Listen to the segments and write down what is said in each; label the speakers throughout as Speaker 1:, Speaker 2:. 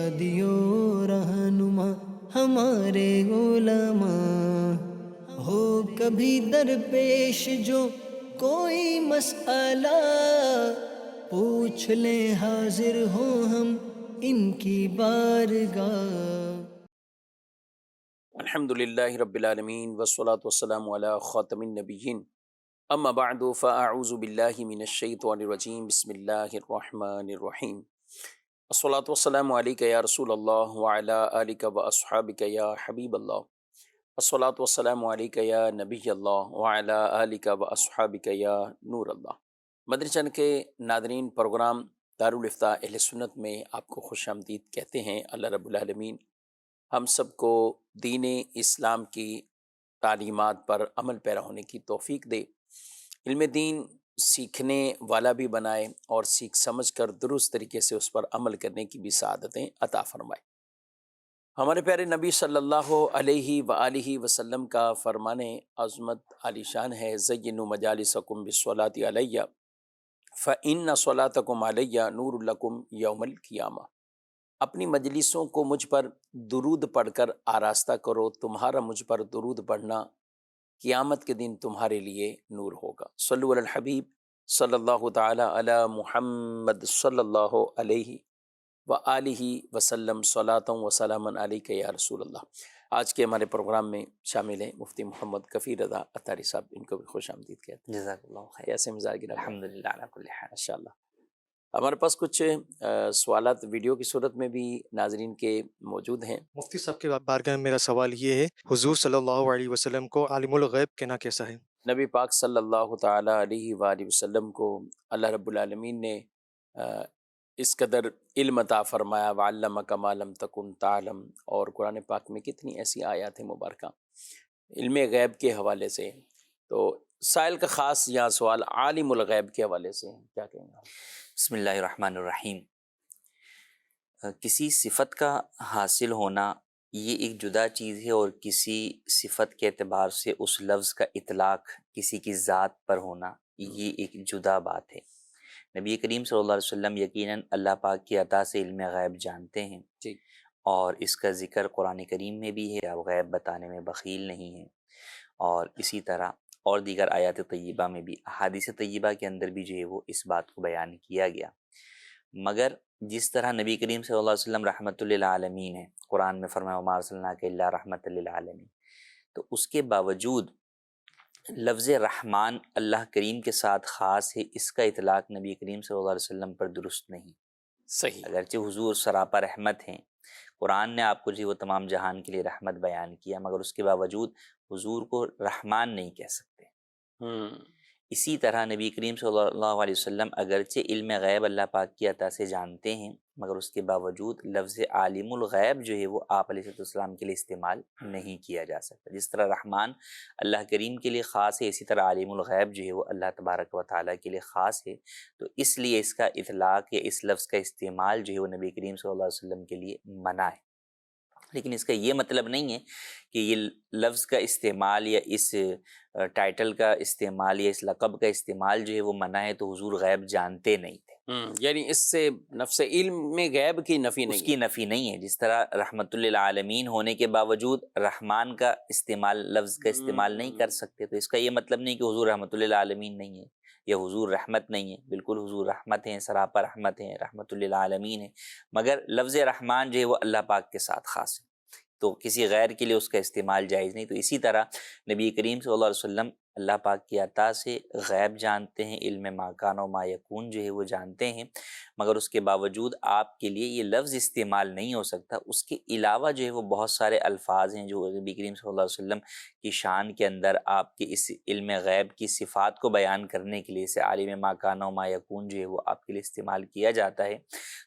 Speaker 1: ہادیو رہنما ہمارے علماء، ہو کبھی درپیش جو کوئی مسئلہ، پوچھ لیں حاضر ہو ہم ان کی بارگاہ۔
Speaker 2: الحمد للہ رب العالمین والصلاة والسلام علی خاتم النبیین، اما بعد فاعوذ باللہ من الشیطان الرجیم، بسم اللہ الرحمن الرحیم۔ الصلاة والسلام علیک یا رسول اللہ وعلی آلک واصحابک یا حبیب اللہ، الصلاة والسلام علیک یا نبی اللہ وعلی آلک واصحابک یا نور اللہ۔ مدنی چینل کے ناظرین، پروگرام دارالافتاء اہل سنت میں آپ کو خوش آمدید کہتے ہیں۔ اللہ رب العالمین ہم سب کو دین اسلام کی تعلیمات پر عمل پیرا ہونے کی توفیق دے، علم دین سیکھنے والا بھی بنائے اور سیکھ سمجھ کر درست طریقے سے اس پر عمل کرنے کی بھی سعادتیں عطا فرمائے۔ ہمارے پیارے نبی صلی اللہ علیہ وآلہ وسلم کا فرمان عظمت عالی شان ہے، زینوا مجالسکم بالصلاۃ علیہ فإن صلاتکم علیہ نور لکم یوم القیامہ۔ اپنی مجلسوں کو مجھ پر درود پڑھ کر آراستہ کرو، تمہارا مجھ پر درود پڑھنا قیامت کے دن تمہارے لیے نور ہوگا۔ صلو علی الحبیب صلی اللہ تعالی علی محمد صلی اللہ علیہ وآلہ وسلم، صلاۃ و سلام علیک یا رسول اللہ۔ آج کے ہمارے پروگرام میں شامل ہیں مفتی محمد کفیل رضا عطاری صاحب، ان کو بھی خوش آمدید کہتے ہیں۔
Speaker 3: جزاک اللہ خیر۔
Speaker 2: کیسے مزاج گرا؟
Speaker 3: الحمدللہ علی کل حال۔
Speaker 2: ماشاء اللہ۔ ہمارے پاس کچھ سوالات ویڈیو کی صورت میں بھی ناظرین کے موجود ہیں۔
Speaker 4: مفتی صاحب کے بارگاہ میں میرا سوال یہ ہے، حضور صلی اللہ علیہ وسلم کو عالم الغیب کہنا کیسا ہے؟
Speaker 2: نبی پاک صلی اللہ تعالی علیہ وآلہ وسلم کو اللہ رب العالمین نے اس قدر علم عطا فرمایا، وعلمک ما لم تکن تعلم، اور قرآن پاک میں کتنی ایسی آیات ہیں مبارکہ علم غیب کے حوالے سے۔ تو سائل کا خاص یہاں سوال عالم الغیب کے حوالے سے کیا کہیں گے؟
Speaker 3: بسم اللہ الرحمن الرحیم۔ کسی صفت کا حاصل ہونا یہ ایک جدا چیز ہے، اور کسی صفت کے اعتبار سے اس لفظ کا اطلاق کسی کی ذات پر ہونا یہ ایک جدا بات ہے۔ نبی کریم صلی اللہ علیہ وسلم یقیناً اللہ پاک کی عطا سے علم غیب جانتے ہیں، اور اس کا ذکر قرآن کریم میں بھی ہے، آپ غیب بتانے میں بخیل نہیں ہیں، اور اسی طرح اور دیگر آیات طیبہ میں بھی، احادیث طیبہ کے اندر بھی جو ہے وہ اس بات کو بیان کیا گیا۔ مگر جس طرح نبی کریم صلی اللہ علیہ وسلم رحمت للعالمین ہے، قرآن میں فرمایا وما ارسلناک الا رحمت للعالمین، تو اس کے باوجود لفظ رحمان اللہ کریم کے ساتھ خاص ہے، اس کا اطلاق نبی کریم صلی اللہ علیہ وسلم پر درست نہیں۔
Speaker 2: صحیح۔
Speaker 3: اگرچہ حضور سراپا رحمت ہیں، قرآن نے آپ کو جو وہ تمام جہان کے لیے رحمت بیان کیا، مگر اس کے باوجود حضور کو رحمان نہیں کہہ سکتے۔ اسی طرح نبی کریم صلی اللہ علیہ وسلم اگرچہ علم غیب اللہ پاک کی عطا سے جانتے ہیں، مگر اس کے باوجود لفظ عالم الغیب جو ہے وہ آپ علیہ السلام کے لیے استعمال نہیں کیا جا سکتا۔ جس طرح رحمان اللہ کریم کے لیے خاص ہے، اسی طرح عالم الغیب جو ہے وہ اللہ تبارک و تعالیٰ کے لیے خاص ہے، تو اس لیے اس کا اطلاق یا اس لفظ کا استعمال جو ہے وہ نبی کریم صلی اللہ علیہ وسلم کے لیے منع ہے۔ لیکن اس کا یہ مطلب نہیں ہے کہ یہ لفظ کا استعمال یا اس ٹائٹل کا استعمال یا اس لقب کا استعمال جو ہے وہ منع ہے، تو حضور غیب جانتے نہیں تھے۔
Speaker 2: یعنی اس سے نفس علم میں غیب کی نفی نہیں،
Speaker 3: اس کی نفی نہیں ہے۔ جس طرح رحمت للعالمین ہونے کے باوجود رحمان کا استعمال، لفظ کا استعمال نہیں کر سکتے، تو اس کا یہ مطلب نہیں کہ حضور رحمت للعالمین نہیں ہے یا حضور رحمت نہیں ہے۔ بالکل حضور رحمت ہیں، سراپا رحمت ہیں، رحمت للعالمین ہیں، مگر لفظ رحمان جو ہے وہ اللہ پاک کے ساتھ خاص ہے، تو کسی غیر کے لیے اس کا استعمال جائز نہیں۔ تو اسی طرح نبی کریم صلی اللہ علیہ وسلم اللہ پاک کی عطا سے غیب جانتے ہیں، علم ما کان و ما یکون جو ہے وہ جانتے ہیں، مگر اس کے باوجود آپ کے لیے یہ لفظ استعمال نہیں ہو سکتا۔ اس کے علاوہ جو ہے وہ بہت سارے الفاظ ہیں جو نبی کریم صلی اللہ علیہ وسلم کی شان کے اندر آپ کے اس علم غیب کی صفات کو بیان کرنے کے لیے، اسے عالم ما کان و ما یکون جو ہے وہ آپ کے لیے استعمال کیا جاتا ہے۔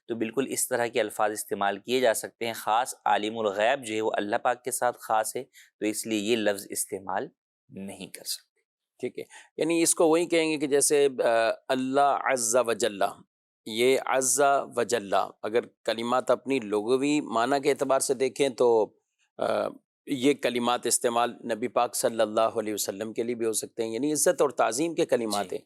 Speaker 3: تو بالکل اس طرح کے الفاظ استعمال کیے جا سکتے ہیں۔ خاص عالم الغیب جو ہے وہ اللہ پاک کے ساتھ خاص ہے، تو اس لیے یہ لفظ استعمال نہیں کر سکتے۔
Speaker 2: ٹھیک ہے، یعنی اس کو وہی کہیں گے کہ جیسے اللہ عز و جل، یہ عز و جل اگر کلمات اپنی لغوی معنی کے اعتبار سے دیکھیں تو یہ کلمات استعمال نبی پاک صلی اللہ علیہ وسلم کے لیے بھی ہو سکتے ہیں، یعنی عزت اور تعظیم کے کلمات ہیں،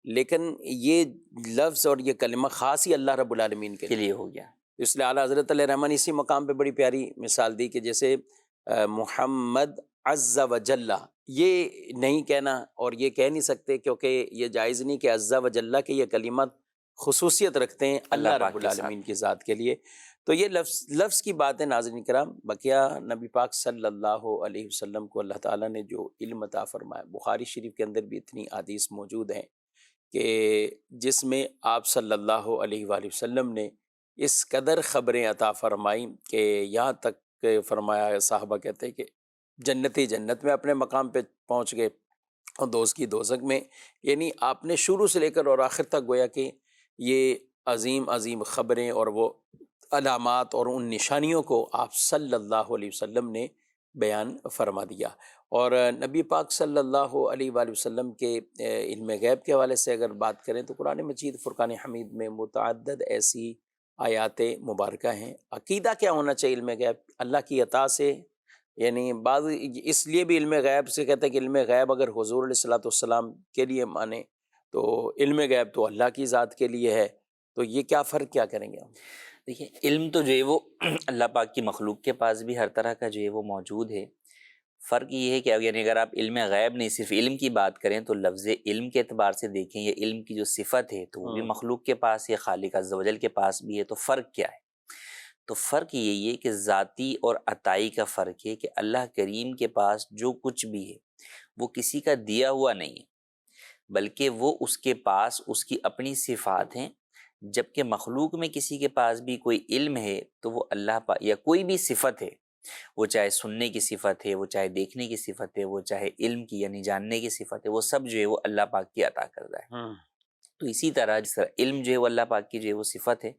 Speaker 2: لیکن یہ لفظ اور یہ کلمہ خاص ہی اللہ رب العالمین کے
Speaker 3: لیے ہو گیا۔
Speaker 2: تو اس لیے اعلیٰ حضرت علیہ رحمٰن اسی مقام پہ بڑی پیاری مثال دی کہ جیسے محمد عز و جل، یہ نہیں کہنا اور یہ کہہ نہیں سکتے کیونکہ یہ جائز نہیں کہ عز و جل کے یہ کلمات خصوصیت رکھتے ہیں اللہ
Speaker 3: پاک
Speaker 2: رب
Speaker 3: کے ساتھ۔
Speaker 2: العالمین کی ذات کے لیے. تو یہ لفظ کی بات ہے ناظرین کرام. بقیہ نبی پاک صلی اللہ علیہ وسلم کو اللہ تعالیٰ نے جو علم عطا فرمایا، بخاری شریف کے اندر بھی اتنی حدیث موجود ہیں کہ جس میں آپ صلی اللہ علیہ وآلہ وسلم نے اس قدر خبریں عطا فرمائیں کہ یہاں تک کہ فرمایا، صحابہ کہتے ہیں کہ جنتی جنت میں اپنے مقام پہ پہنچ گئے اور دوزخی دوزخ میں. یعنی آپ نے شروع سے لے کر اور آخر تک گویا کہ یہ عظیم عظیم خبریں اور وہ علامات اور ان نشانیوں کو آپ صلی اللہ علیہ وسلم نے بیان فرما دیا. اور نبی پاک صلی اللہ علیہ وآلہ وسلم کے علم غیب کے حوالے سے اگر بات کریں تو قرآن مجید فرقان حمید میں متعدد ایسی آیات مبارکہ ہیں. عقیدہ کیا ہونا چاہیے علم غیب؟ اللہ کی عطا سے، یعنی بعض اس لیے بھی علم غیب سے کہتے ہیں کہ علم غیب اگر حضور علیہ الصلوۃ والسلام کے لیے مانے تو علم غیب تو اللہ کی ذات کے لیے ہے. تو یہ کیا فرق کیا کریں گے ہم؟
Speaker 3: دیکھیں، علم تو جو ہے وہ اللہ پاک کی مخلوق کے پاس بھی ہر طرح کا جو ہے وہ موجود ہے. فرق یہ ہے کہ یعنی اگر آپ علم غیب نہیں صرف علم کی بات کریں تو لفظ علم کے اعتبار سے دیکھیں، یہ علم کی جو صفت ہے تو وہ بھی مخلوق کے پاس ہے، خالق عز و جل کے پاس بھی ہے. تو فرق کیا ہے؟ تو فرق یہی ہے کہ ذاتی اور عطائی کا فرق ہے کہ اللہ کریم کے پاس جو کچھ بھی ہے وہ کسی کا دیا ہوا نہیں ہے، بلکہ وہ اس کے پاس اس کی اپنی صفات ہیں. جبکہ مخلوق میں کسی کے پاس بھی کوئی علم ہے تو وہ اللہ پاک یا کوئی بھی صفت ہے، وہ چاہے سننے کی صفت ہے، وہ چاہے دیکھنے کی صفت ہے، وہ چاہے علم کی یعنی جاننے کی صفت ہے، وہ سب جو ہے وہ اللہ پاک کی عطا کردہ ہے. تو اسی طرح جس طرح علم جو ہے وہ اللہ پاک کی جو ہے وہ صفت ہے،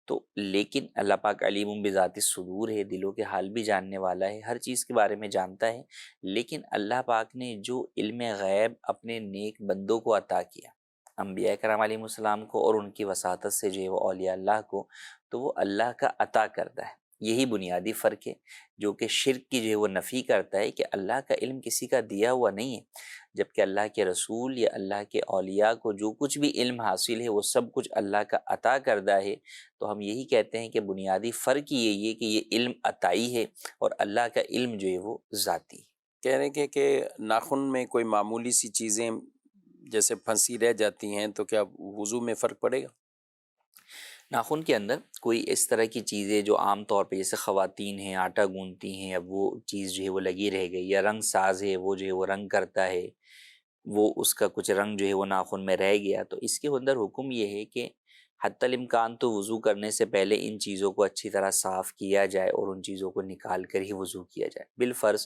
Speaker 3: تو لیکن اللہ پاک علیم بذات الصدور ہے، دلوں کے حال بھی جاننے والا ہے، ہر چیز کے بارے میں جانتا ہے. لیکن اللہ پاک نے جو علم غیب اپنے نیک بندوں کو عطا کیا، انبیاء کرام علیہ السلام کو اور ان کی وساطت سے جو ہے وہ اولیاء اللہ کو، تو وہ اللہ کا عطا کردہ ہے. یہی بنیادی فرق ہے جو کہ شرک کی جو ہے وہ نفی کرتا ہے کہ اللہ کا علم کسی کا دیا ہوا نہیں ہے، جبکہ اللہ کے رسول یا اللہ کے اولیاء کو جو کچھ بھی علم حاصل ہے وہ سب کچھ اللہ کا عطا کردہ ہے. تو ہم یہی کہتے ہیں کہ بنیادی فرق یہی ہے کہ یہ علم عطائی ہے اور اللہ کا علم جو ہے وہ ذاتی ہے.
Speaker 2: کہہ رہے ہیں کہ ناخن میں کوئی معمولی سی چیزیں جیسے پھنسی رہ جاتی ہیں تو کیا وضو میں فرق پڑے گا؟
Speaker 3: ناخن کے اندر کوئی اس طرح کی چیزیں جو عام طور پہ جیسے خواتین ہیں آٹا گوندتی ہیں، اب وہ چیز جو ہے وہ لگی رہ گئی، یا رنگ ساز ہے وہ جو ہے وہ رنگ کرتا ہے، وہ اس کا کچھ رنگ جو ہے وہ ناخن میں رہ گیا، تو اس کے اندر حکم یہ ہے کہ حتی الامکان تو وضو کرنے سے پہلے ان چیزوں کو اچھی طرح صاف کیا جائے اور ان چیزوں کو نکال کر ہی وضو کیا جائے. بالفرض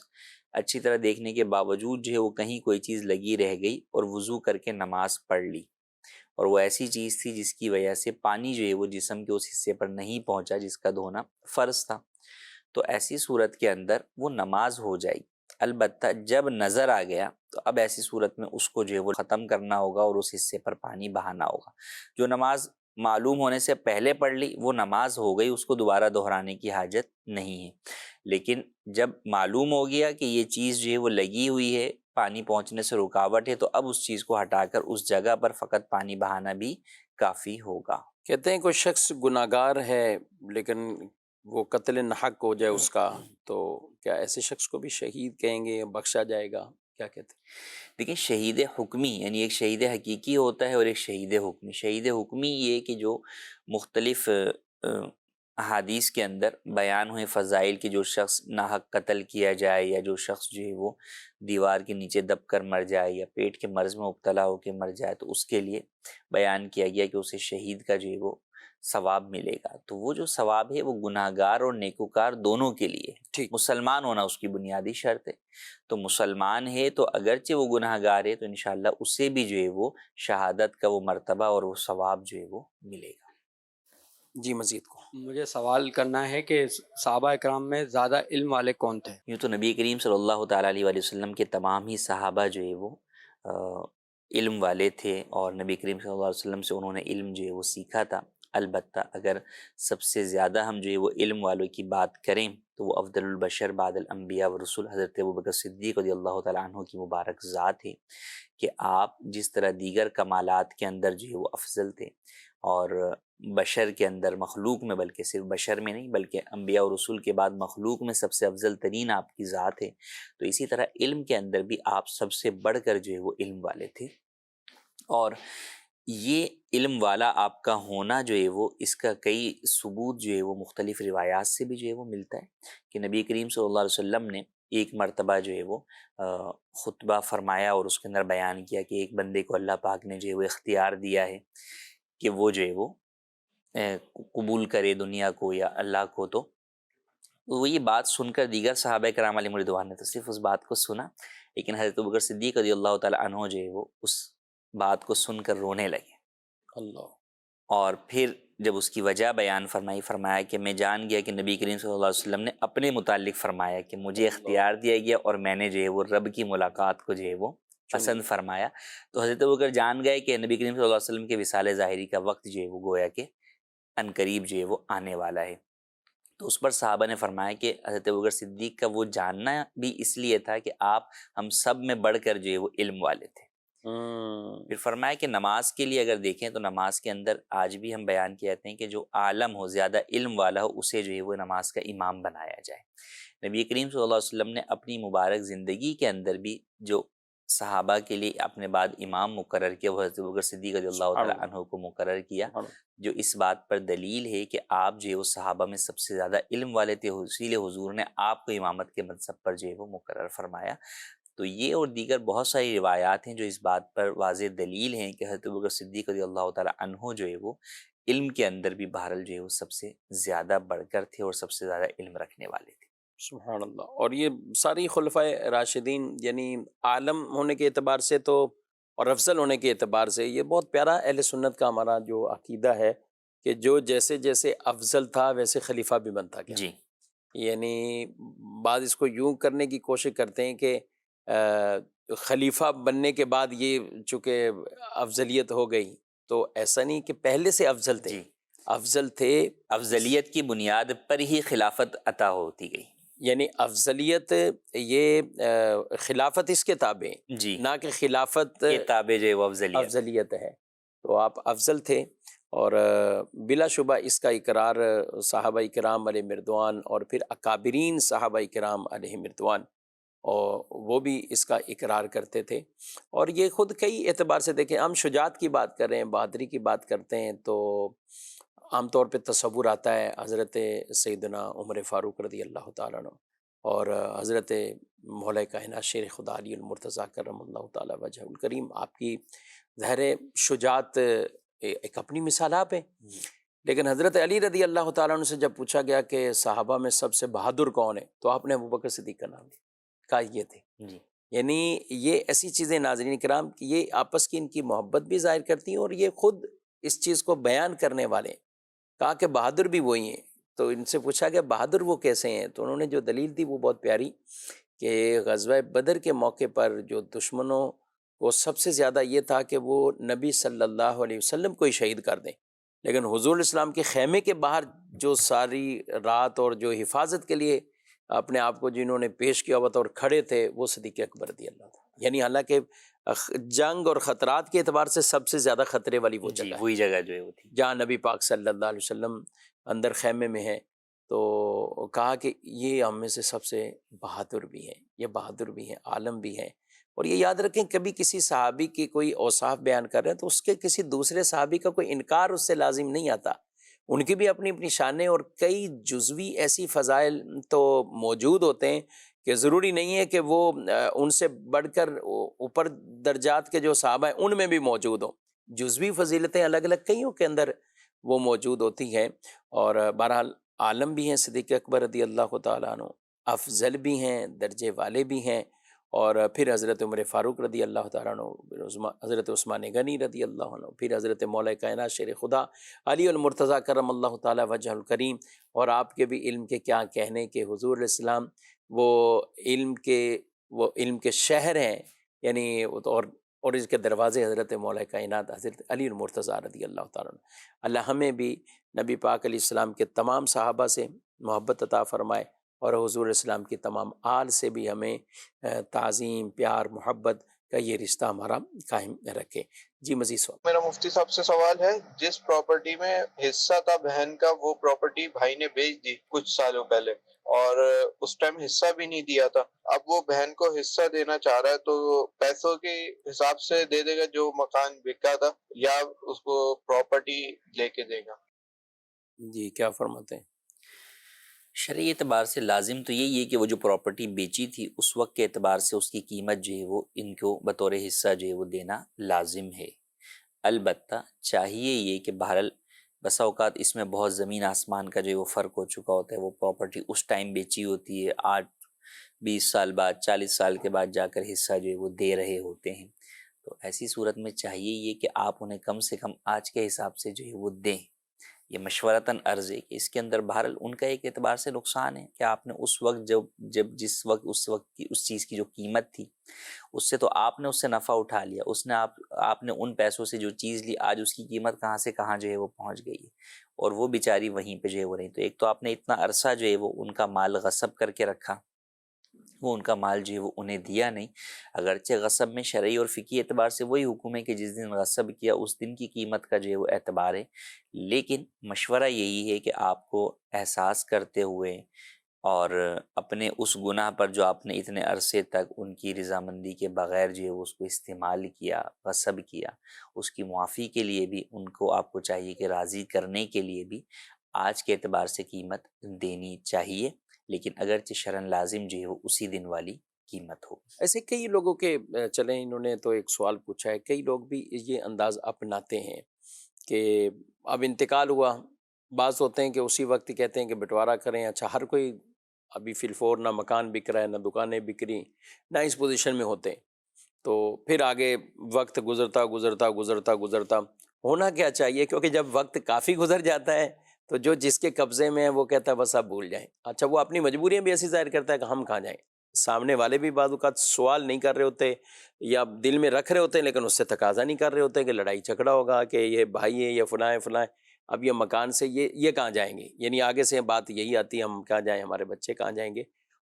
Speaker 3: اچھی طرح دیکھنے کے باوجود جو ہے وہ کہیں کوئی چیز لگی رہ گئی اور وضو کر کے نماز پڑھ لی، اور وہ ایسی چیز تھی جس کی وجہ سے پانی جو ہے وہ جسم کے اس حصے پر نہیں پہنچا جس کا دھونا فرض تھا، تو ایسی صورت کے اندر وہ نماز ہو جائے گی. البتہ جب نظر آ گیا تو اب ایسی صورت میں اس کو جو ہے وہ ختم کرنا ہوگا اور اس حصے پر پانی بہانا ہوگا. جو نماز معلوم ہونے سے پہلے پڑھ لی وہ نماز ہو گئی، اس کو دوبارہ دہرانے کی حاجت نہیں ہے. لیکن جب معلوم ہو گیا کہ یہ چیز جو ہے وہ لگی ہوئی ہے، پانی پہنچنے سے رکاوٹ ہے، تو اب اس چیز کو ہٹا کر اس جگہ پر فقط پانی بہانا بھی کافی ہوگا.
Speaker 2: کہتے ہیں کوئی شخص گناہگار ہے لیکن وہ قتل نحق ہو جائے اس کا، تو کیا ایسے شخص کو بھی شہید کہیں گے، بخشا جائے گا؟ کیا کہتے ہیں؟
Speaker 3: دیکھیں، شہید حکمی یعنی ایک شہید حقیقی ہوتا ہے اور ایک شہید حکمی. شہید حکمی یہ کہ جو مختلف احادیث کے اندر بیان ہوئے فضائل کہ جو شخص ناحق قتل کیا جائے، یا جو شخص جو ہے وہ دیوار کے نیچے دب کر مر جائے یا پیٹ کے مرض میں مبتلا ہو کے مر جائے، تو اس کے لیے بیان کیا گیا کہ اسے شہید کا جو ہے وہ ثواب ملے گا. تو وہ جو ثواب ہے وہ گناہگار اور نیکوکار دونوں کے لیے ہے.
Speaker 2: ٹھیک.
Speaker 3: مسلمان ہونا اس کی بنیادی شرط ہے. تو مسلمان ہے تو اگرچہ وہ گناہگار ہے تو انشاءاللہ اسے بھی جو ہے وہ شہادت کا وہ مرتبہ اور وہ ثواب جو ہے وہ ملے گا.
Speaker 2: جی مزید کو
Speaker 5: مجھے سوال کرنا ہے کہ صحابہ اکرام میں زیادہ علم والے کون تھے؟
Speaker 3: یوں تو نبی کریم صلی اللہ تعالیٰ علیہ وآلہ وسلم کے تمام ہی صحابہ جو ہے وہ علم والے تھے اور نبی کریم صلی اللہ علیہ وسلم سے انہوں نے علم جو ہے وہ سیکھا تھا. البتہ اگر سب سے زیادہ ہم جو ہے وہ علم والوں کی بات کریں تو وہ افضل البشر بعد الانبیاء ورسول حضرت ابوبکر صدیق رضی اللہ تعالیٰ عنہ کی مبارک ذات ہے کہ آپ جس طرح دیگر کمالات کے اندر جو ہے وہ افضل تھے، اور بشر کے اندر، مخلوق میں، بلکہ صرف بشر میں نہیں بلکہ انبیاء اور رسول کے بعد مخلوق میں سب سے افضل ترین آپ کی ذات ہے، تو اسی طرح علم کے اندر بھی آپ سب سے بڑھ کر جو ہے وہ علم والے تھے۔ اور یہ علم والا آپ کا ہونا جو ہے وہ، اس کا کئی ثبوت جو ہے وہ مختلف روایات سے بھی جو ہے وہ ملتا ہے کہ نبی کریم صلی اللہ علیہ وسلم نے ایک مرتبہ جو ہے وہ خطبہ فرمایا اور اس کے اندر بیان کیا کہ ایک بندے کو اللہ پاک نے جو ہے وہ اختیار دیا ہے کہ وہ جو ہے وہ قبول کرے دنیا کو یا اللہ کو، تو وہ یہ بات سن کر دیگر صحابہ کرام علیہم رضوان نے تو صرف اس بات کو سنا، لیکن حضرت ابوبکر صدیق رضی اللہ تعالیٰ عنہ جو ہے وہ اس بات کو سن کر رونے لگے،
Speaker 2: اللہ،
Speaker 3: اور پھر جب اس کی وجہ بیان فرمایا کہ میں جان گیا کہ نبی کریم صلی اللہ علیہ وسلم نے اپنے متعلق فرمایا کہ مجھے اختیار دیا گیا اور میں نے جو ہے وہ رب کی ملاقات کو جو ہے وہ پسند فرمایا، تو حضرت ابوبکر جان گئے کہ نبی کریم صلی اللہ علیہ وسلم کے وصال ظاہری کا وقت جو ہے وہ گویا کہ عنقریب جو ہے وہ آنے والا ہے۔ تو اس پر صحابہ نے فرمایا کہ حضرت ابوبکر صدیق کا وہ جاننا بھی اس لیے تھا کہ آپ ہم سب میں بڑھ کر جو ہے وہ علم والے تھے۔ پھر فرمایا کہ نماز کے لیے اگر دیکھیں تو نماز کے اندر آج بھی ہم بیان کہتے ہیں کہ جو عالم ہو، زیادہ علم والا ہو، اسے جو ہے وہ نماز کا امام بنایا جائے۔ نبی کریم صلی اللہ علیہ وسلم نے اپنی مبارک زندگی کے اندر بھی جو صحابہ کے لیے اپنے بعد امام مقرر کیا، وہ حضرت ابوبکر صدیق رضی اللہ تعالیٰ عنہ کو مقرر کیا، جو اس بات پر دلیل ہے کہ آپ جو ہے وہ صحابہ میں سب سے زیادہ علم والے تھے، اسی لیے حضور نے آپ کو امامت کے منصب پر جو ہے وہ مقرر فرمایا۔ تو یہ اور دیگر بہت ساری روایات ہیں جو اس بات پر واضح دلیل ہیں کہ حضرت ابوبکر صدیق رضی اللہ تعالیٰ عنہ جو ہے وہ علم کے اندر بھی بہرحال جو ہے وہ سب سے زیادہ بڑھ کر تھے اور سب سے زیادہ علم رکھنے والے تھے۔
Speaker 2: سبحان اللہ۔ اور یہ ساری خلفائے راشدین یعنی عالم ہونے کے اعتبار سے تو اور افضل ہونے کے اعتبار سے یہ بہت پیارا اہل سنت کا ہمارا جو عقیدہ ہے کہ جو جیسے جیسے افضل تھا ویسے خلیفہ بھی بنتا گیا۔
Speaker 3: جی،
Speaker 2: یعنی بعض اس کو یوں کرنے کی کوشش کرتے ہیں کہ خلیفہ بننے کے بعد یہ چونکہ افضلیت ہو گئی، تو ایسا نہیں کہ پہلے سے افضل تھے،
Speaker 3: جی،
Speaker 2: افضل تھے،
Speaker 3: افضلیت کی بنیاد پر ہی خلافت عطا ہوتی گئی۔
Speaker 2: یعنی افضلیت یہ خلافت اس کے تابع ہیں،
Speaker 3: جی،
Speaker 2: نہ کہ خلافت
Speaker 3: یہ تابع جو ہے وہ
Speaker 2: افضلیت ہے۔ تو آپ افضل تھے، اور بلا شبہ اس کا اقرار صحابہ کرام علیہ مردوان اور پھر اکابرین صحابہ کرام علیہ مردوان، اور وہ بھی اس کا اقرار کرتے تھے۔ اور یہ خود کئی اعتبار سے دیکھیں، ہم شجاعت کی بات کر رہے ہیں، بہادری کی بات کرتے ہیں، تو عام طور پہ تصور آتا ہے حضرت سیدنا عمر فاروق رضی اللہ تعالیٰ عنہ اور حضرت مولا کائنات شیر خدا علی المرتضیٰ کرم اللہ تعالیٰ وجہ الکریم، آپ کی ظاہر شجاعت ایک اپنی مثال آپ ہے۔ لیکن حضرت علی رضی اللہ تعالیٰ عنہ سے جب پوچھا گیا کہ صحابہ میں سب سے بہادر کون ہے، تو آپ نے ابوبکر صدیق کا نام لیا، کہا یہ تھے۔
Speaker 3: جی،
Speaker 2: یعنی یہ ایسی چیزیں ناظرین کرام کہ یہ آپس کی ان کی محبت بھی ظاہر کرتی ہیں، اور یہ خود اس چیز کو بیان کرنے والے ہیں۔ کہا کہ بہادر بھی وہی ہیں، تو ان سے پوچھا کہ بہادر وہ کیسے ہیں، تو انہوں نے جو دلیل دی وہ بہت پیاری، کہ غزوہ بدر کے موقع پر جو دشمنوں کو سب سے زیادہ یہ تھا کہ وہ نبی صلی اللہ علیہ وسلم کو ہی شہید کر دیں، لیکن حضور اسلام کے خیمے کے باہر جو ساری رات اور جو حفاظت کے لیے اپنے آپ کو جنہوں نے پیش کیا ہوا تھا اور کھڑے تھے، وہ صدیق اکبر رضی اللہ تھا۔ یعنی حالانکہ جنگ اور خطرات کے اعتبار سے سب سے زیادہ خطرے والی وہ
Speaker 3: جی،
Speaker 2: جگہ ہے
Speaker 3: وہی جگہ جو ہے وہ تھی۔
Speaker 2: جہاں نبی پاک صلی اللہ علیہ وسلم اندر خیمے میں ہے، تو کہا کہ یہ ہم میں سے سب سے بہادر بھی ہیں، یہ بہادر بھی ہیں، عالم بھی ہیں۔ اور یہ یاد رکھیں، کبھی کسی صحابی کی کوئی اوصاف بیان کر رہے ہیں تو اس کے کسی دوسرے صحابی کا کوئی انکار اس سے لازم نہیں آتا، ان کی بھی اپنی اپنی شانیں اور کئی جزوی ایسی فضائل تو موجود ہوتے ہیں کہ ضروری نہیں ہے کہ وہ ان سے بڑھ کر اوپر درجات کے جو صحابہ ہیں ان میں بھی موجود ہوں، جزوی فضیلتیں الگ الگ کئیوں کے اندر وہ موجود ہوتی ہیں۔ اور بہرحال عالم بھی ہیں صدیق اکبر رضی اللہ تعالیٰ عنہ، افضل بھی ہیں، درجے والے بھی ہیں، اور پھر حضرت عمر فاروق رضی اللہ تعالیٰ عنہ، حضرت عثمان غنی رضی اللہ عنہ، پھر حضرت مولا کائنات شیر خدا علی المرتضیٰ کرم اللہ تعالیٰ وجہ الکریم۔ اور آپ کے بھی علم کے کیا کہنے کہ حضور علیہ السلام وہ علم کے شہر ہیں، یعنی اور اس کے دروازے حضرت مولا کائنات حضرت علی المرتضیٰ رضی اللہ تعالیٰ عنہ۔ اللہ ہمیں بھی نبی پاک علیہ السلام کے تمام صحابہ سے محبت عطا فرمائے، اور حضور اسلام کی تمام آل سے بھی ہمیں تعظیم، پیار، محبت کا یہ رشتہ ہمارا قائم رکھے۔ جی مزید سوال۔
Speaker 6: میرا مفتی صاحب سے سوال ہے، جس پراپرٹی میں حصہ تھا بہن کا، وہ پراپرٹی بھائی نے بیچ دی کچھ سالوں پہلے، اور اس ٹائم حصہ بھی نہیں دیا تھا، اب وہ بہن کو حصہ دینا چاہ رہا ہے، تو پیسوں کے حساب سے دے دے گا جو مکان بکا تھا، یا اس کو پراپرٹی لے کے دے گا؟
Speaker 2: جی کیا فرماتے ہیں؟
Speaker 3: شرعی اعتبار سے لازم تو یہی ہے کہ وہ جو پراپرٹی بیچی تھی اس وقت کے اعتبار سے اس کی قیمت جو ہے وہ ان کو بطور حصہ جو ہے وہ دینا لازم ہے۔ البتہ چاہیے یہ کہ بہرحال بسا اوقات اس میں بہت زمین آسمان کا جو ہے وہ فرق ہو چکا ہوتا ہے، وہ پراپرٹی اس ٹائم بیچی ہوتی ہے، 8-20 سال بعد 40 سال کے بعد جا کر حصہ جو ہے وہ دے رہے ہوتے ہیں، تو ایسی صورت میں چاہیے یہ کہ آپ انہیں کم سے کم آج کے حساب سے جو ہے وہ دیں۔ یہ مشورتاً عرض ہے کہ اس کے اندر بہرحال ان کا ایک اعتبار سے نقصان ہے کہ آپ نے اس وقت جس وقت کی اس چیز کی جو قیمت تھی اس سے تو آپ نے اس سے نفع اٹھا لیا، اس نے آپ نے ان پیسوں سے جو چیز لی، آج اس کی قیمت کہاں سے کہاں جو ہے وہ پہنچ گئی ہے، اور وہ بیچاری وہیں پہ جو ہے وہ رہی۔ تو ایک تو آپ نے اتنا عرصہ جو ہے وہ ان کا مال غصب کر کے رکھا، وہ ان کا مال جو ہے وہ انہیں دیا نہیں، اگرچہ غصب میں شرعی اور فقہی اعتبار سے وہی حکم ہے کہ جس دن غصب کیا اس دن کی قیمت کا جو ہے وہ اعتبار ہے، لیکن مشورہ یہی ہے کہ آپ کو احساس کرتے ہوئے اور اپنے اس گناہ پر جو آپ نے اتنے عرصے تک ان کی رضامندی کے بغیر جو ہے اس کو استعمال کیا، غصب کیا، اس کی معافی کے لیے بھی ان کو آپ کو چاہیے کہ راضی کرنے کے لیے بھی آج کے اعتبار سے قیمت دینی چاہیے، لیکن اگرچہ شرعاً لازم جو ہے وہ اسی دن والی قیمت ہو۔
Speaker 2: ایسے کئی لوگوں کے چلیں انہوں نے تو ایک سوال پوچھا ہے، کئی لوگ بھی یہ انداز اپناتے ہیں کہ اب انتقال ہوا، بعض ہوتے ہیں کہ اسی وقت کہتے ہیں کہ بٹوارا کریں، اچھا ہر کوئی ابھی فی الفور نہ مکان بک رہا ہے نہ دکانیں بک رہی، نہ اس پوزیشن میں ہوتے ہیں، تو پھر آگے وقت گزرتا گزرتا گزرتا گزرتا ہونا کیا چاہیے، کیونکہ جب وقت کافی گزر جاتا ہے تو جو جس کے قبضے میں ہے وہ کہتا ہے بس اب بھول جائیں، اچھا وہ اپنی مجبوریاں بھی ایسی ظاہر کرتا ہے کہ ہم کہاں جائیں، سامنے والے بھی بعض اوقات سوال نہیں کر رہے ہوتے یا دل میں رکھ رہے ہوتے ہیں لیکن اس سے تقاضا نہیں کر رہے ہوتے کہ لڑائی جھگڑا ہوگا کہ یہ بھائی ہے یا فلاں ہے فلاں ہے، اب یہ مکان سے یہ کہاں جائیں گے، یعنی آگے سے بات یہی آتی ہے ہم کہاں جائیں، ہمارے بچے کہاں جائیں گے،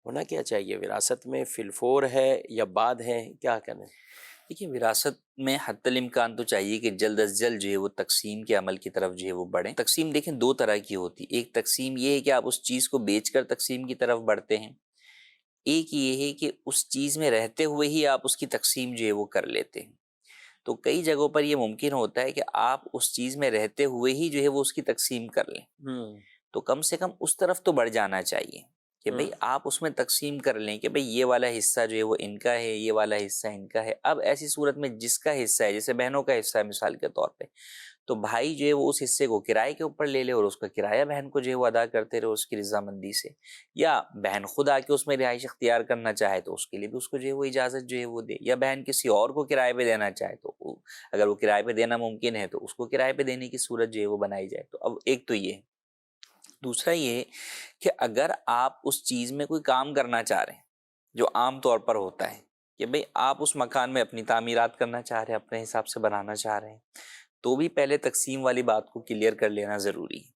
Speaker 2: ہونا کیا چاہیے، وراثت میں فی الفور ہے یا بعد ہے، کیا کرنا ہے؟
Speaker 3: دیکھیے وراثت میں حتی الامکان تو چاہیے کہ جلد از جلد جو ہے وہ تقسیم کے عمل کی طرف جو ہے وہ بڑھیں۔ تقسیم دیکھیں دو طرح کی ہوتی، ایک تقسیم یہ ہے کہ آپ اس چیز کو بیچ کر تقسیم کی طرف بڑھتے ہیں، ایک یہ ہے کہ اس چیز میں رہتے ہوئے ہی آپ اس کی تقسیم جو ہے وہ کر لیتے ہیں۔ تو کئی جگہوں پر یہ ممکن ہوتا ہے کہ آپ اس چیز میں رہتے ہوئے ہی جو ہے وہ اس کی تقسیم کر لیں، تو کم سے کم اس طرف تو بڑھ جانا چاہیے کہ بھئی آپ اس میں تقسیم کر لیں کہ بھئی یہ والا حصہ جو ہے وہ ان کا ہے، یہ والا حصہ ان کا ہے۔ اب ایسی صورت میں جس کا حصہ ہے، جیسے بہنوں کا حصہ ہے مثال کے طور پہ، تو بھائی جو ہے وہ اس حصے کو کرائے کے اوپر لے لے اور اس کا کرایہ بہن کو جو ہے وہ ادا کرتے رہے اس کی رضامندی سے، یا بہن خود آ کے اس میں رہائش اختیار کرنا چاہے تو اس کے لیے بھی اس کو جو ہے وہ اجازت جو ہے وہ دے، یا بہن کسی اور کو کرائے پہ دینا چاہے تو اگر وہ کرائے پہ دینا ممکن ہے تو اس کو کرائے پہ دینے کی صورت جو ہے وہ بنائی جائے۔ تو اب ایک تو یہ ہے، دوسرا یہ ہے کہ اگر آپ اس چیز میں کوئی کام کرنا چاہ رہے ہیں جو عام طور پر ہوتا ہے کہ بھئی آپ اس مکان میں اپنی تعمیرات کرنا چاہ رہے ہیں، اپنے حساب سے بنانا چاہ رہے ہیں، تو بھی پہلے تقسیم والی بات کو کلیئر کر لینا ضروری ہے،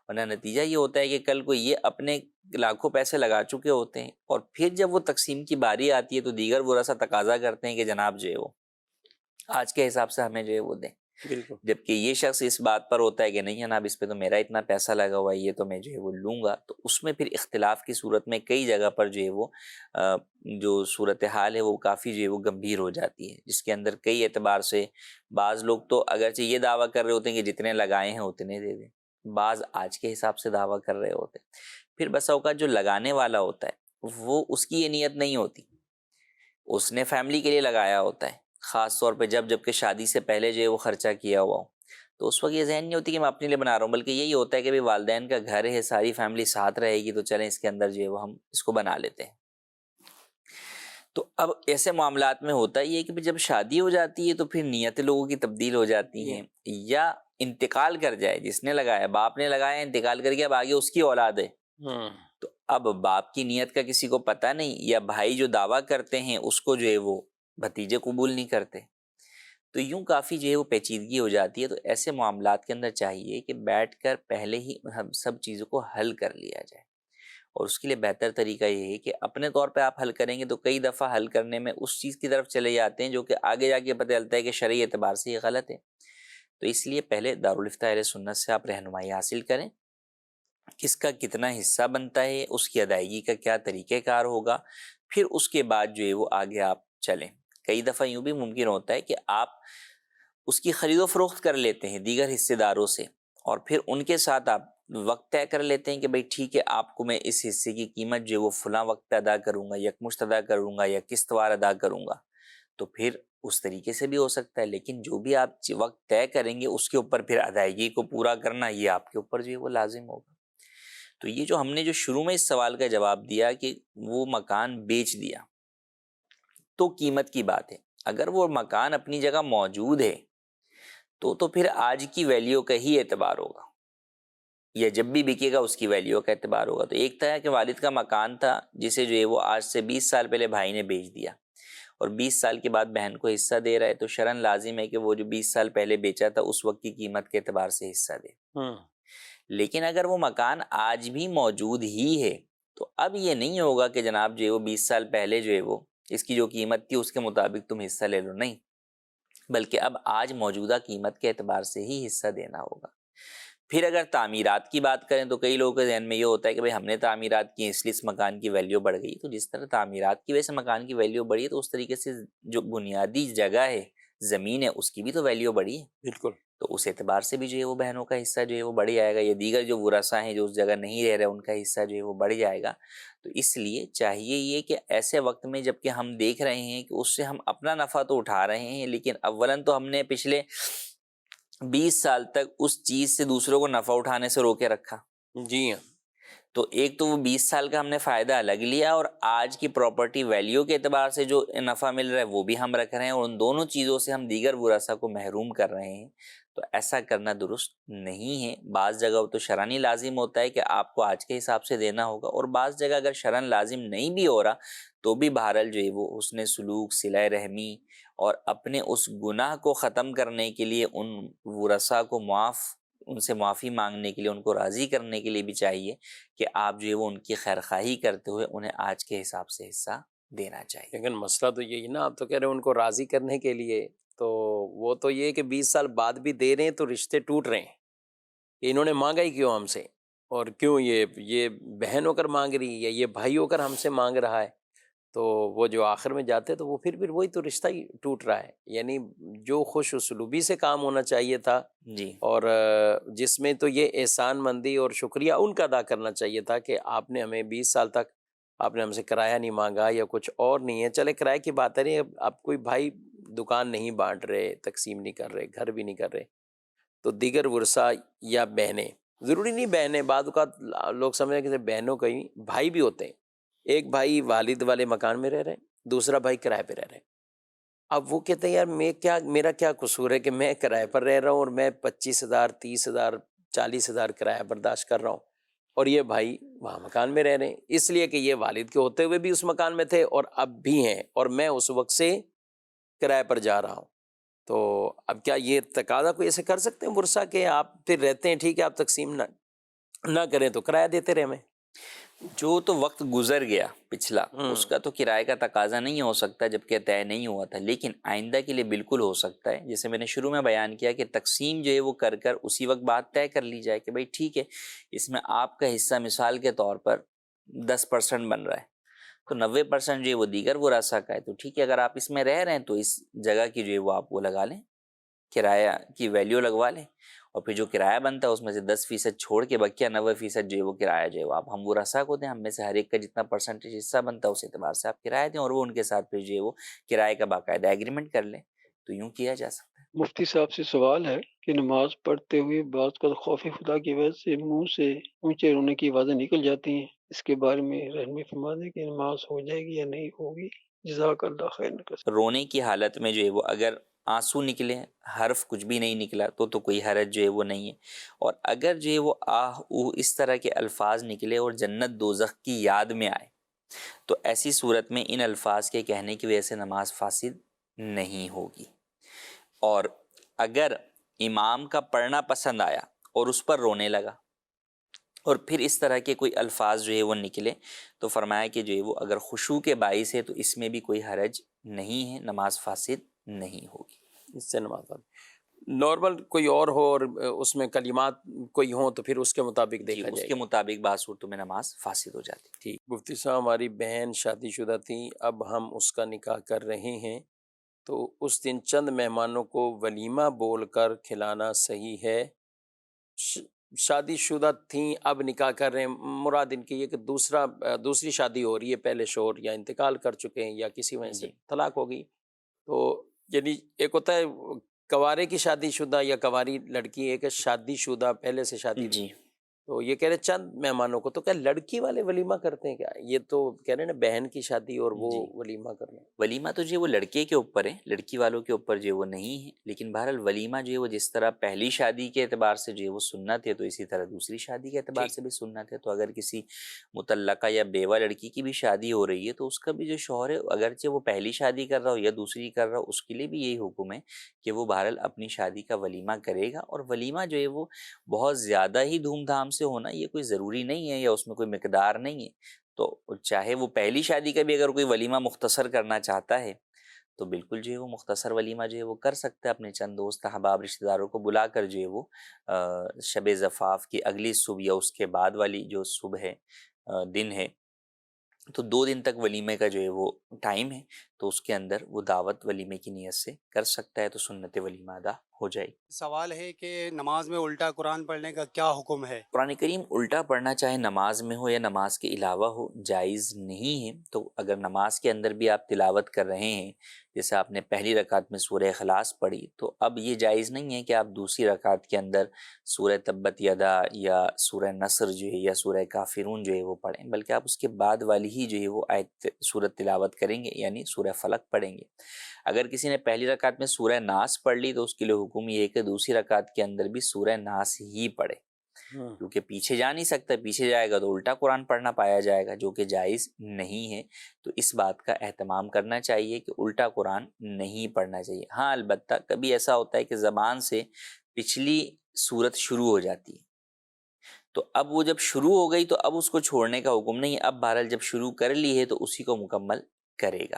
Speaker 3: ورنہ نتیجہ یہ ہوتا ہے کہ کل کو یہ اپنے لاکھوں پیسے لگا چکے ہوتے ہیں اور پھر جب وہ تقسیم کی باری آتی ہے تو دیگر ورثہ تقاضا کرتے ہیں کہ جناب جو ہے وہ آج کے حساب سے ہمیں جو ہے وہ دیں،
Speaker 2: بالکل،
Speaker 3: جبکہ یہ شخص اس بات پر ہوتا ہے کہ نہیں جناب اس پہ تو میرا اتنا پیسہ لگا ہوا ہے، یہ تو میں جو ہے وہ لوں گا، تو اس میں پھر اختلاف کی صورت میں کئی جگہ پر جو ہے وہ جو صورتحال ہے وہ کافی جو ہے وہ گمبھیر ہو جاتی ہے، جس کے اندر کئی اعتبار سے بعض لوگ تو اگرچہ یہ دعویٰ کر رہے ہوتے ہیں کہ جتنے لگائے ہیں اتنے دے دیں، بعض آج کے حساب سے دعویٰ کر رہے ہوتے ہیں، پھر بسا اوقات جو لگانے والا ہوتا ہے وہ اس کی یہ نیت نہیں ہوتی، اس نے فیملی کے لیے لگایا ہوتا ہے، خاص طور پہ جب کہ شادی سے پہلے جو ہے وہ خرچہ کیا ہوا ہو، تو اس وقت یہ ذہن نہیں ہوتی کہ میں اپنے لیے بنا رہا ہوں، بلکہ یہی ہوتا ہے کہ والدین کا گھر ہے، ساری فیملی ساتھ رہے گی تو چلیں اس کے اندر جو ہے وہ ہم اس کو بنا لیتے ہیں۔ تو اب ایسے معاملات میں ہوتا ہی ہے کہ جب شادی ہو جاتی ہے تو پھر نیتیں لوگوں کی تبدیل ہو جاتی ہیں، یا انتقال کر جائے، جس نے لگایا باپ نے لگایا، انتقال کر کے اب آگے اس کی اولاد ہے، تو اب باپ کی نیت کا کسی کو پتہ نہیں، یا بھائی جو دعویٰ کرتے ہیں اس کو جو ہے وہ بھتیجے قبول نہیں کرتے، تو یوں کافی جو ہے وہ پیچیدگی ہو جاتی ہے۔ تو ایسے معاملات کے اندر چاہیے کہ بیٹھ کر پہلے ہی ہم سب چیزوں کو حل کر لیا جائے، اور اس کے لیے بہتر طریقہ یہ ہے کہ اپنے طور پہ آپ حل کریں گے تو کئی دفعہ حل کرنے میں اس چیز کی طرف چلے جاتے ہیں جو کہ آگے جا کے پتہ چلتا ہے کہ شرعی اعتبار سے یہ غلط ہے. تو اس لیے پہلے دارالافتاء اہل سنت سے آپ رہنمائی حاصل کریں، کس کا کتنا حصہ بنتا ہے، اس کی ادائیگی کا کیا طریقہ کار ہوگا، پھر اس کے بعد جو ہے وہ آگے آپ چلیں. کئی دفعہ یوں بھی ممکن ہوتا ہے کہ آپ اس کی خرید و فروخت کر لیتے ہیں دیگر حصے داروں سے، اور پھر ان کے ساتھ آپ وقت طے کر لیتے ہیں کہ بھئی ٹھیک ہے آپ کو میں اس حصے کی قیمت جو ہے وہ فلاں وقت پہ ادا کروں گا، یکمشت ادا کروں گا یا قسط وار ادا کروں گا. تو پھر اس طریقے سے بھی ہو سکتا ہے، لیکن جو بھی آپ وقت طے کریں گے اس کے اوپر پھر ادائیگی کو پورا کرنا یہ آپ کے اوپر جو ہے وہ لازم ہوگا. تو یہ جو ہم نے جو شروع میں اس سوال کا جواب دیا کہ وہ مکان بیچ دیا تو قیمت کی بات ہے، اگر وہ مکان اپنی جگہ موجود ہے تو پھر آج کی ویلیو کا ہی اعتبار ہوگا، یا جب بھی بکے گا اس کی ویلیو کا اعتبار ہوگا. تو ایک طرح کہ والد کا مکان تھا جسے جو ہے وہ آج سے 20 سال پہلے بھائی نے بیچ دیا اور 20 سال کے بعد بہن کو حصہ دے رہا ہے، تو شرعاً لازم ہے کہ وہ جو 20 سال پہلے بیچا تھا اس وقت کی قیمت کے اعتبار سے حصہ دے. لیکن اگر وہ مکان آج بھی موجود ہی ہے تو اب یہ نہیں ہوگا کہ جناب جو ہے وہ 20 سال پہلے جو ہے وہ اس کی جو قیمت تھی اس کے مطابق تم حصہ لے لو، نہیں، بلکہ اب آج موجودہ قیمت کے اعتبار سے ہی حصہ دینا ہوگا. پھر اگر تعمیرات کی بات کریں تو کئی لوگوں کے ذہن میں یہ ہوتا ہے کہ بھئی ہم نے تعمیرات کی اس لیے اس مکان کی ویلیو بڑھ گئی. تو جس طرح تعمیرات کی وجہ سے مکان کی ویلیو بڑھی ہے تو اس طریقے سے جو بنیادی جگہ ہے، زمین ہے، اس کی بھی تو ویلیو بڑھی ہے.
Speaker 2: بالکل.
Speaker 3: تو اس اعتبار سے بھی جو ہے وہ بہنوں کا حصہ جو ہے وہ بڑھ جائے گا، یا دیگر جو ورثاء ہیں جو اس جگہ نہیں رہ رہے ان کا حصہ جو ہے وہ بڑھ جائے گا. تو اس لیے چاہیے یہ کہ ایسے وقت میں جب کہ ہم دیکھ رہے ہیں کہ اس سے ہم اپنا نفع تو اٹھا رہے ہیں، لیکن اولاً تو ہم نے پچھلے 20 سال تک اس چیز سے دوسروں کو نفع اٹھانے سے روکے رکھا.
Speaker 2: جی ہاں.
Speaker 3: تو ایک تو وہ 20 سال کا ہم نے فائدہ الگ لیا، اور آج کی پراپرٹی ویلیو کے اعتبار سے جو نفع مل رہا ہے وہ بھی ہم رکھ رہے ہیں، اور ان دونوں چیزوں سے ہم دیگر ورثاء کو محروم کر رہے ہیں. تو ایسا کرنا درست نہیں ہے. بعض جگہ تو شرعاً لازم ہوتا ہے کہ آپ کو آج کے حساب سے دینا ہوگا، اور بعض جگہ اگر شرعاً لازم نہیں بھی ہو رہا تو بھی بہرحال جو ہے وہ حسن سلوک، صلہ رحمی اور اپنے اس گناہ کو ختم کرنے کے لیے ان ورثاء کو ان سے معافی مانگنے کے لیے، ان کو راضی کرنے کے لیے بھی چاہیے کہ آپ جو ہے وہ ان کی خیرخواہی کرتے ہوئے انہیں آج کے حساب سے حصہ دینا چاہیے.
Speaker 2: لیکن مسئلہ تو یہی نا، آپ تو کہہ رہے ہیں ان کو راضی کرنے کے لیے، تو وہ تو یہ کہ 20 سال بعد بھی دے رہے ہیں تو رشتے ٹوٹ رہے ہیں. انہوں نے مانگا ہی کیوں ہم سے، اور کیوں یہ بہن ہو کر مانگ رہی ہے یا یہ بھائی ہو کر ہم سے مانگ رہا ہے. تو وہ جو آخر میں جاتے تو وہ پھر وہی تو رشتہ ہی ٹوٹ رہا ہے. یعنی جو خوش اسلوبی سے کام ہونا چاہیے تھا،
Speaker 3: جی،
Speaker 2: اور جس میں تو یہ احسان مندی اور شکریہ ان کا ادا کرنا چاہیے تھا کہ آپ نے ہمیں 20 سال تک آپ نے ہم سے کرایہ نہیں مانگا یا کچھ اور نہیں ہے. چلے کرایہ کی بات ہے نہیں، اب کوئی بھائی دکان نہیں بانٹ رہے، تقسیم نہیں کر رہے، گھر بھی نہیں کر رہے، تو دیگر ورثاء یا بہنیں، ضروری نہیں بہنیں، بعض اوقات لوگ سمجھیں کہ بہنوں کا ہی بھائی بھی ہوتے ہیں. ایک بھائی والد والے مکان میں رہ رہے ہیں، دوسرا بھائی کرائے پہ رہ رہے ہیں. اب وہ کہتے ہیں یار میرا کیا قصور ہے کہ میں کرائے پر رہ رہا ہوں اور میں 25,000 30,000 40,000 کرایہ برداشت کر رہا ہوں، اور یہ بھائی وہاں مکان میں رہ رہے ہیں، اس لیے کہ یہ والد کے ہوتے ہوئے بھی اس مکان میں تھے اور اب بھی ہیں، اور میں اس وقت سے کرائے پر جا رہا ہوں. تو اب کیا یہ تقاضا کوئی ایسے کر سکتے ہیں ورثاء کہ آپ پھر رہتے ہیں ٹھیک ہے، آپ تقسیم نہ کریں تو کرایہ دیتے رہے ہمیں؟
Speaker 3: جو تو وقت گزر گیا پچھلا، اس کا تو کرائے کا تقاضا نہیں ہو سکتا جبکہ طے نہیں ہوا تھا، لیکن آئندہ کے لیے بالکل ہو سکتا ہے. جیسے میں نے شروع میں بیان کیا کہ تقسیم جو ہے وہ کر اسی وقت بات طے کر لی جائے کہ بھائی ٹھیک ہے اس میں آپ کا حصہ مثال کے طور پر 10% بن رہا ہے، تو 90% جو ہے وہ دیگر ورثاء کا ہے. تو ٹھیک ہے، اگر آپ اس میں رہ رہے ہیں تو اس جگہ کی جو ہے وہ آپ وہ لگا لیں، کرایہ کی ویلیو لگوا لیں، اور پھر جو کرایہ بنتا ہے اس میں سے 10% چھوڑ کے بقیہ 90% جو ہے وہ کرایہ جو ہے وہ آپ ہم ورثاء کو دیں. ہم میں سے ہر ایک کا جتنا پرسنٹیج حصہ بنتا ہے اس اعتبار سے آپ کرایہ دیں، اور وہ ان کے ساتھ پھر جو ہے وہ کرایہ کا باقاعدہ ایگریمنٹ کر لیں. تو یوں کیا جا سکتا ہے.
Speaker 7: مفتی صاحب سے سوال ہے کہ نماز پڑھتے ہوئے بعض کا خوف خدا کی وجہ سے منہ سے اونچے رونے کی آوازیں نکل جاتی ہیں، اس کے بارے میں رہنمائی فرما دیں کہ نماز ہو جائے گی یا نہیں ہوگی؟ جزاک اللہ خیر.
Speaker 3: رونے کی حالت میں جو ہے وہ اگر آنسو نکلے، حرف کچھ بھی نہیں نکلا تو کوئی حرج جو ہے وہ نہیں ہے. اور اگر جو ہے وہ آہ اوہ اس طرح کے الفاظ نکلے اور جنت دوزخ کی یاد میں آئے تو ایسی صورت میں ان الفاظ کے کہنے کی وجہ سے نماز فاسد نہیں ہوگی. اور اگر امام کا پڑھنا پسند آیا اور اس پر رونے لگا اور پھر اس طرح کے کوئی الفاظ جو ہے وہ نکلے تو فرمایا کہ جو ہے وہ اگر خشوع کے باعث ہے تو اس میں بھی کوئی حرج نہیں ہے، نماز فاسد نہیں ہوگی،
Speaker 2: اس سے نماز نارمل کوئی اور ہو اور اس میں کلمات کوئی ہوں تو پھر اس کے مطابق
Speaker 3: جی
Speaker 2: دیکھا
Speaker 3: اس
Speaker 2: جائے
Speaker 3: کے
Speaker 2: گا۔
Speaker 3: مطابق بعض صورتوں میں نماز فاسد ہو جاتی ہے۔
Speaker 2: ٹھیک، مفتی صاحب ہماری بہن شادی شدہ تھی، اب ہم اس کا نکاح کر رہے ہیں، تو اس دن چند مہمانوں کو ولیمہ بول کر کھلانا صحیح ہے؟ شادی شدہ تھیں، اب نکاح کر رہے ہیں، مراد ان کی یہ کہ دوسری شادی ہو رہی ہے، پہلے شوہر یا انتقال کر چکے ہیں یا کسی وجہ سے
Speaker 3: جی
Speaker 2: طلاق ہو گئی، تو یعنی ایک ہوتا ہے کوارے کی شادی شدہ یا کواری لڑکی، ایک ہے شادی شدہ پہلے سے شادی تھی،
Speaker 3: جی
Speaker 2: تو یہ کہہ رہے چند مہمانوں کو، تو کیا لڑکی والے ولیمہ کرتے ہیں کیا؟ یہ تو کہہ رہے ہیں نا بہن کی شادی اور وہ
Speaker 3: جی
Speaker 2: ولیمہ کر رہے ہیں۔
Speaker 3: ولیمہ تو جو ہے وہ لڑکے کے اوپر ہے، لڑکی والوں کے اوپر جو ہے وہ نہیں ہے، لیکن بہرحال ولیمہ جو ہے وہ جس طرح پہلی شادی کے اعتبار سے جو ہے وہ سنت ہے تو اسی طرح دوسری شادی کے اعتبار
Speaker 2: ٹھیک۔
Speaker 3: سے بھی سنت ہے۔ تو اگر کسی مطلقہ یا بیوہ لڑکی کی بھی شادی ہو رہی ہے تو اس کا بھی جو شوہر ہے اگرچہ وہ پہلی شادی کر رہا ہو یا دوسری کر رہا ہو، اس کے لیے بھی یہی حکم ہے کہ وہ بہرحال اپنی شادی کا ولیمہ کرے گا، اور ولیمہ جو ہے وہ بہت زیادہ ہی دھوم دھام سے ہونا یہ کوئی ضروری نہیں ہے یا اس میں کوئی مقدار نہیں ہے۔ تو چاہے وہ پہلی شادی کا بھی اگر کوئی ولیمہ مختصر کرنا چاہتا ہے تو بالکل جو ہے وہ مختصر ولیمہ جو ہے وہ کر سکتا ہے، اپنے چند دوست احباب رشتہ داروں کو بلا کر جو ہے وہ شب زفاف کی اگلی صبح یا اس کے بعد والی جو صبح ہے، دن ہے، تو 2 دن تک ولیمے کا جو ہے وہ ٹائم ہے، تو اس کے اندر وہ دعوت ولیمے کی نیت سے کر سکتا ہے تو سنت ولیمہ ادا ہو جائے گی۔
Speaker 8: سوال ہے کہ نماز میں الٹا قرآن پڑھنے کا کیا حکم ہے؟
Speaker 3: قرآن کریم الٹا پڑھنا چاہے نماز میں ہو یا نماز کے علاوہ ہو جائز نہیں ہے۔ تو اگر نماز کے اندر بھی آپ تلاوت کر رہے ہیں، جیسے آپ نے پہلی رکعت میں سورہ اخلاص پڑھی، تو اب یہ جائز نہیں ہے کہ آپ دوسری رکعت کے اندر سورہ تبت یدا یا سورہ نصر جو ہے یا سورہ کافرون جو ہے وہ پڑھیں، بلکہ آپ اس کے بعد والی ہی جو ہے وہ آیت سورت تلاوت کریں گے، یعنی سورہ فلق پڑھیں گے۔ اگر کسی نے پہلی رکعت میں سورہ ناس پڑھ لی تو اس کے لیے حکم یہ ہے کہ دوسری رکعت کے اندر بھی سورہ ناس ہی پڑھے، کیونکہ پیچھے جا نہیں سکتا، پیچھے جائے گا تو الٹا قرآن پڑھنا پایا جائے گا، جو کہ جائز نہیں ہے۔ تو اس بات کا اہتمام کرنا چاہیے کہ الٹا قرآن نہیں پڑھنا چاہیے۔ ہاں البتہ کبھی ایسا ہوتا ہے کہ زبان سے پچھلی صورت شروع ہو جاتی ہے، تو اب وہ جب شروع ہو گئی تو اب اس کو چھوڑنے کا حکم نہیں ہے، اب بہرحال جب شروع کر لی ہے تو اسی کو مکمل کرے گا۔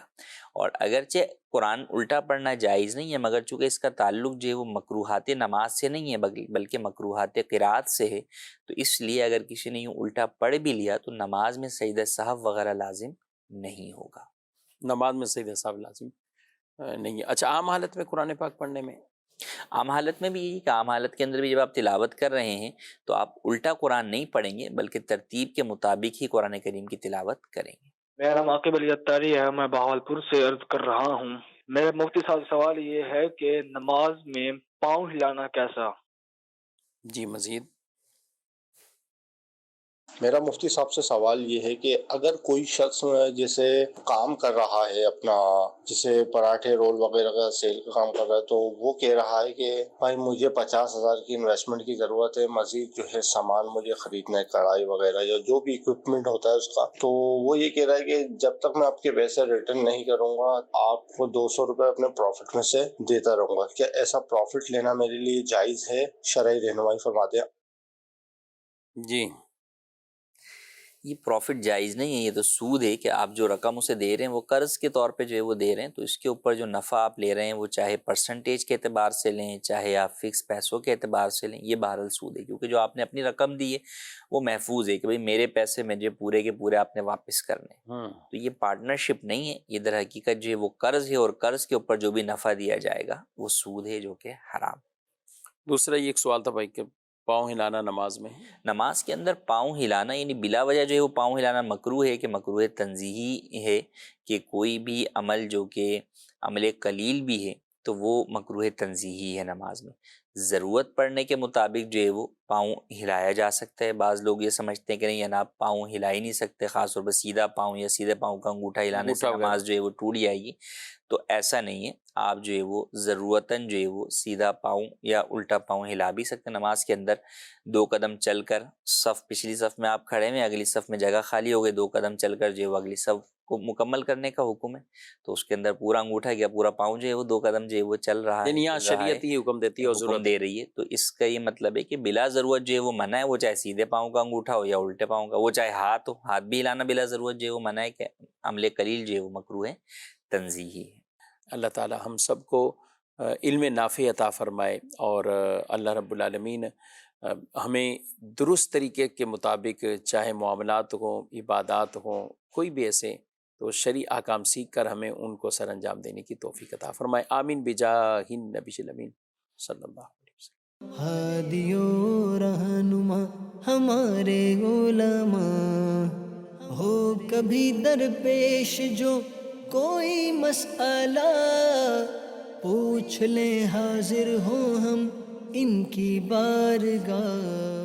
Speaker 3: اور اگرچہ قرآن الٹا پڑھنا جائز نہیں ہے، مگر چونکہ اس کا تعلق جو ہے وہ مکروہات نماز سے نہیں ہے بلکہ مکروہات قرات سے ہے، تو اس لیے اگر کسی نے یوں الٹا پڑھ بھی لیا تو نماز میں سجدہ سہو وغیرہ لازم نہیں ہوگا۔
Speaker 2: نماز میں سجدہ سہو لازم نہیں ہے۔ اچھا، عام حالت میں قرآن پاک پڑھنے میں؟
Speaker 3: عام حالت میں بھی یہی کہ عام حالت کے اندر بھی جب آپ تلاوت کر رہے ہیں تو آپ الٹا قرآن نہیں پڑھیں گے بلکہ ترتیب کے مطابق ہی قرآن کریم کی تلاوت کریں گے۔
Speaker 9: میرا نام عاقب علی اتاری ہے، میں بہاولپور سے عرض کر رہا ہوں۔ میرے مفتی صاحب سوال یہ ہے کہ نماز میں پاؤں ہلانا کیسا؟
Speaker 2: جی مزید؟
Speaker 10: میرا مفتی صاحب سے سوال یہ ہے کہ اگر کوئی شخص جیسے کام کر رہا ہے اپنا، جیسے پراٹھے رول وغیرہ کا سیل کا کام کر رہا ہے، تو وہ کہہ رہا ہے کہ بھائی مجھے 50,000 کی انویسٹمنٹ کی ضرورت ہے، مزید جو ہے سامان مجھے خریدنا ہے، کڑھائی وغیرہ یا جو بھی اکوپمنٹ ہوتا ہے اس کا، تو وہ یہ کہہ رہا ہے کہ جب تک میں آپ کے پیسے ریٹرن نہیں کروں گا آپ کو 200 روپے اپنے پروفٹ میں سے دیتا رہوں گا۔ کیا ایسا پروفٹ لینا میرے لیے جائز ہے؟ شرعی رہنمائی فرما دیں۔
Speaker 2: جی
Speaker 3: یہ پروفٹ جائز نہیں ہے، یہ تو سود ہے کہ آپ جو رقم اسے دے رہے ہیں وہ قرض کے طور پہ جو ہے وہ دے رہے ہیں، تو اس کے اوپر جو نفع آپ لے رہے ہیں وہ چاہے پرسنٹیج کے اعتبار سے لیں چاہے آپ فکس پیسوں کے اعتبار سے لیں، یہ بہرحال سود ہے، کیونکہ جو آپ نے اپنی رقم دی ہے وہ محفوظ ہے کہ بھئی میرے پیسے مجھے پورے کے پورے آپ نے واپس کرنے، تو یہ پارٹنرشپ نہیں ہے، یہ در حقیقت جو ہے وہ قرض ہے، اور قرض کے اوپر جو بھی نفع دیا جائے گا وہ سود ہے جو کہ حرام۔
Speaker 2: دوسرا یہ ایک سوال تھا بھائی کہ پاؤں ہلانا نماز میں؟
Speaker 3: نماز کے اندر پاؤں ہلانا یعنی بلا وجہ جو ہے وہ پاؤں ہلانا مکروہ ہے، کہ مکروہ تنزیہی ہے، کہ کوئی بھی عمل جو کہ عمل قلیل بھی ہے تو وہ مکروہ تنزیہی ہے نماز میں۔ ضرورت پڑنے کے مطابق جو ہے وہ پاؤں ہلایا جا سکتا ہے۔ بعض لوگ یہ سمجھتے ہیں کہ نہیں جناب پاؤں ہلا ہی نہیں سکتے، خاص طور پر سیدھا پاؤں یا سیدھے پاؤں کا انگوٹھا ہلانے سے نماز جو ہے وہ ٹوٹ جائے گی، تو ایسا نہیں ہے، آپ جو ہے وہ ضرورتاً جو ہے وہ سیدھا پاؤں یا الٹا پاؤں ہلا بھی سکتے ہیں۔ نماز کے اندر 2 قدم چل کر پچھلی صف میں آپ کھڑے ہیں، اگلی صف میں جگہ خالی ہو گئی، 2 قدم چل کر جو ہے وہ اگلی صف کو مکمل کرنے کا حکم ہے، تو اس کے اندر پورا انگوٹھا یا پورا پاؤں جو ہے وہ 2 قدم جو ہے وہ چل رہا ہے،
Speaker 2: یعنی یہاں شریعت ہی حکم دیتی ہے اور ضرورت ضرورت
Speaker 3: دے رہی ہے، تو اس کا یہ مطلب ہے کہ بلا ضرورت جو ہے وہ منع ہے، وہ چاہے سیدھے پاؤں کا انگوٹھا ہو یا الٹے پاؤں کا، وہ چاہے ہاتھ ہو، ہاتھ بھی ہلانا بلا ضرورت جو ہے وہ منع ہے، کہ عمل قلیل جو ہے وہ مکروہ ہے، تنزیہی ہے۔
Speaker 2: اللہ تعالی ہم سب کو علم نافع عطا فرمائے، اور اللہ رب العالمین ہمیں درست طریقے کے مطابق، چاہے معاملات ہوں، عبادات ہوں، کوئی بھی ایسے، تو شرعی احکام سیکھ کر ہمیں ان کو سر انجام دینے کی توفیق عطا فرمائے۔ آمین بجاہ النبی الامین صلی اللہ علیہ وسلم۔
Speaker 1: ہادی و رہنما ہمارے علماء، ہو کبھی درپیش جو کوئی مسئلہ، پوچھ لیں حاضر ہوں ہم ان کی بارگاہ۔